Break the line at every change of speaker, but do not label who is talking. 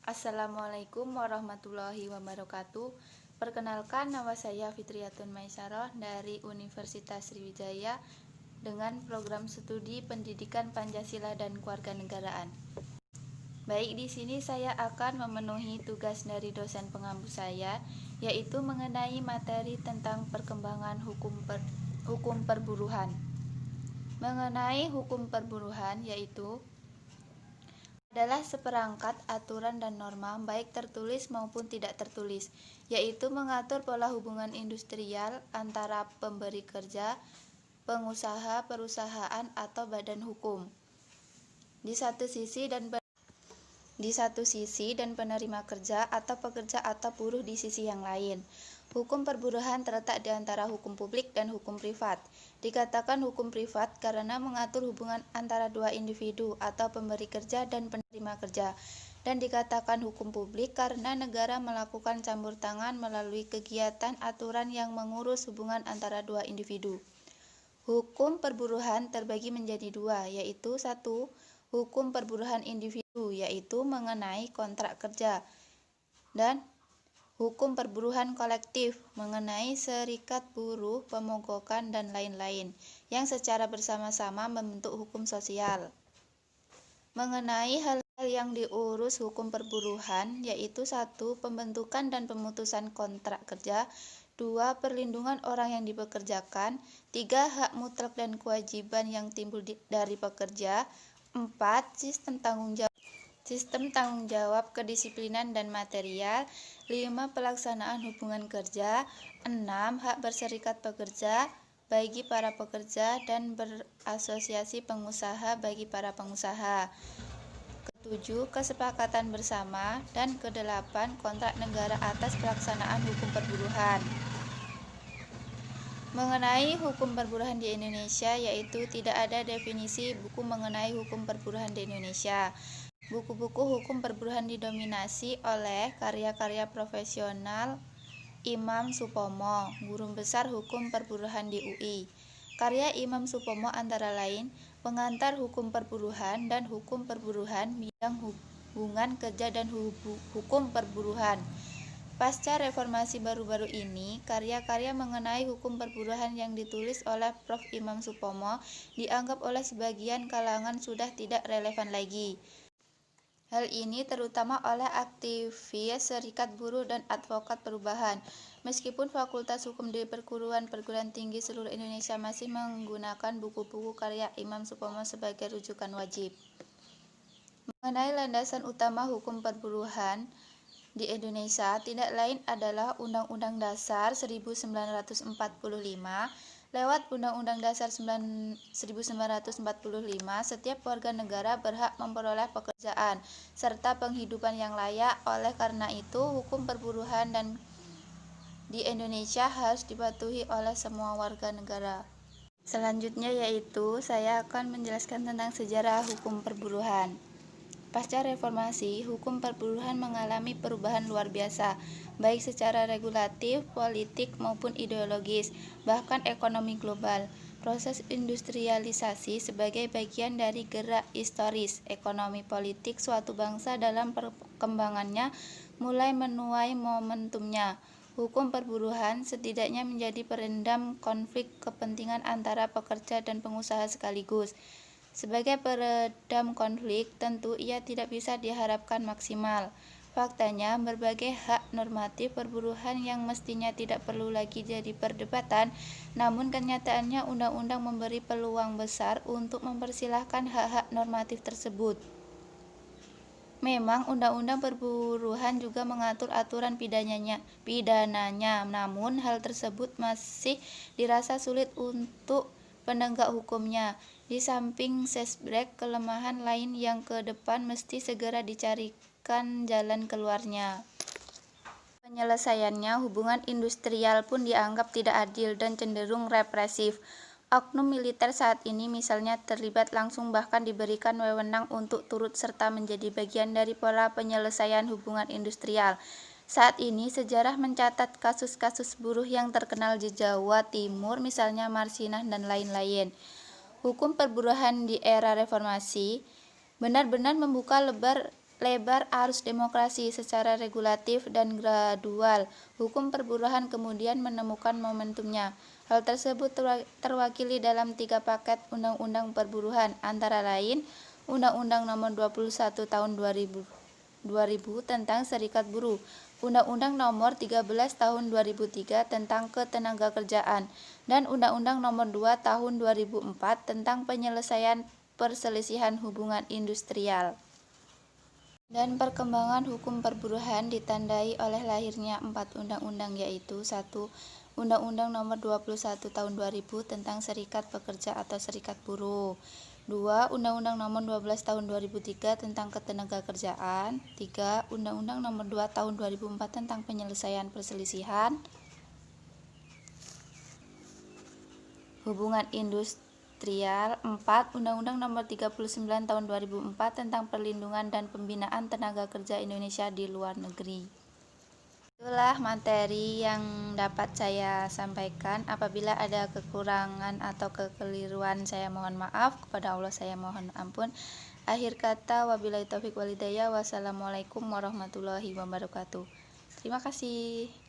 Assalamualaikum warahmatullahi wabarakatuh. Perkenalkan, nama saya Fitriatun Maisaroh dari Universitas Sriwijaya dengan program studi Pendidikan Pancasila dan Kewarganegaraan. Baik, di sini saya akan memenuhi tugas dari dosen pengampu saya, yaitu mengenai materi tentang perkembangan hukum perburuhan. Mengenai hukum perburuhan, yaitu adalah seperangkat aturan dan norma baik tertulis maupun tidak tertulis, yaitu mengatur pola hubungan industrial antara pemberi kerja, pengusaha, perusahaan, atau badan hukum di satu sisi dan penerima kerja atau pekerja atau buruh di sisi yang lain. Hukum perburuhan terletak di antara hukum publik dan hukum privat. Dikatakan hukum privat karena mengatur hubungan antara dua individu atau pemberi kerja dan penerima kerja. Dan dikatakan hukum publik karena negara melakukan campur tangan melalui kegiatan aturan yang mengurus hubungan antara dua individu. Hukum perburuhan terbagi menjadi dua, yaitu satu, hukum perburuhan individu, yaitu mengenai kontrak kerja, dan hukum perburuhan kolektif mengenai serikat buruh, pemogokan, dan lain-lain, yang secara bersama-sama membentuk hukum sosial. Mengenai hal-hal yang diurus hukum perburuhan, yaitu satu, pembentukan dan pemutusan kontrak kerja, dua, perlindungan orang yang dipekerjakan, tiga, hak mutlak dan kewajiban yang timbul dari pekerja, empat, sistem tanggung jawab kedisiplinan dan material, 5. Pelaksanaan hubungan kerja, 6. Hak berserikat pekerja bagi para pekerja dan berasosiasi pengusaha bagi para pengusaha, ke-7. Kesepakatan bersama, dan ke-8. Kontrak negara atas pelaksanaan hukum perburuhan. Mengenai hukum perburuhan di Indonesia, yaitu tidak ada definisi buku mengenai hukum perburuhan di Indonesia. Buku-buku hukum perburuhan didominasi oleh karya-karya profesional Imam Supomo, guru besar hukum perburuhan di UI. Karya Imam Supomo antara lain Pengantar Hukum Perburuhan dan Hukum Perburuhan Bidang Hubungan Kerja dan Hukum Perburuhan. Pasca reformasi baru-baru ini, karya-karya mengenai hukum perburuhan yang ditulis oleh Prof. Imam Supomo dianggap oleh sebagian kalangan sudah tidak relevan lagi. Hal ini terutama oleh aktivis serikat buruh dan advokat perubahan. Meskipun Fakultas Hukum di perguruan tinggi seluruh Indonesia masih menggunakan buku-buku karya Imam Supomo sebagai rujukan wajib. Mengenai landasan utama hukum perburuhan di Indonesia, tidak lain adalah Undang-Undang Dasar 1945. Lewat Undang-Undang Dasar 1945, setiap warga negara berhak memperoleh pekerjaan serta penghidupan yang layak. Oleh karena itu, hukum perburuhan di Indonesia harus dipatuhi oleh semua warga negara. Selanjutnya yaitu saya akan menjelaskan tentang sejarah hukum perburuhan. Pasca reformasi, hukum perburuhan mengalami perubahan luar biasa, baik secara regulatif, politik, maupun ideologis, bahkan ekonomi global. Proses industrialisasi sebagai bagian dari gerak historis ekonomi politik suatu bangsa dalam perkembangannya mulai menuai momentumnya. Hukum perburuhan setidaknya menjadi perendam konflik kepentingan antara pekerja dan pengusaha sekaligus. Sebagai peredam konflik, tentu ia tidak bisa diharapkan maksimal. Faktanya, berbagai hak normatif perburuhan yang mestinya tidak perlu lagi jadi perdebatan, namun kenyataannya undang-undang memberi peluang besar untuk mempersilahkan hak-hak normatif tersebut. Memang undang-undang perburuhan juga mengatur aturan pidananya, namun hal tersebut masih dirasa sulit untuk penegak hukumnya. Di samping setback, kelemahan lain yang ke depan mesti segera dicarikan jalan keluarnya. Penyelesaiannya, hubungan industrial pun dianggap tidak adil dan cenderung represif. Oknum militer saat ini misalnya terlibat langsung bahkan diberikan wewenang untuk turut serta menjadi bagian dari pola penyelesaian hubungan industrial. Saat ini sejarah mencatat kasus-kasus buruh yang terkenal di Jawa Timur, misalnya Marsinah dan lain-lain. Hukum perburuhan di era reformasi benar-benar membuka lebar lebar arus demokrasi secara regulatif dan gradual. Hukum perburuhan kemudian menemukan momentumnya. Hal tersebut terwakili dalam 3 paket undang-undang perburuhan, antara lain Undang-Undang Nomor 21 Tahun 2000 tentang Serikat Buruh, Undang-Undang Nomor 13 Tahun 2003 tentang Ketenagakerjaan, dan Undang-Undang Nomor 2 Tahun 2004 tentang Penyelesaian Perselisihan Hubungan Industrial. Dan perkembangan hukum perburuhan ditandai oleh lahirnya 4 undang-undang, yaitu 1. Undang-Undang Nomor 21 Tahun 2000 tentang Serikat Pekerja atau Serikat Buruh. 2. Undang-Undang Nomor 12 Tahun 2003 tentang Ketenagakerjaan. 3. Undang-Undang Nomor 2 Tahun 2004 tentang Penyelesaian Perselisihan Hubungan Industrial. 4. Undang-Undang Nomor 39 Tahun 2004 tentang Perlindungan dan Pembinaan Tenaga Kerja Indonesia di Luar Negeri. Itulah materi yang dapat saya sampaikan. Apabila ada kekurangan atau kekeliruan, saya mohon maaf. Kepada Allah saya mohon ampun. Akhir kata, wabillahi taufik walhidayah. Wassalamualaikum warahmatullahi wabarakatuh. Terima kasih.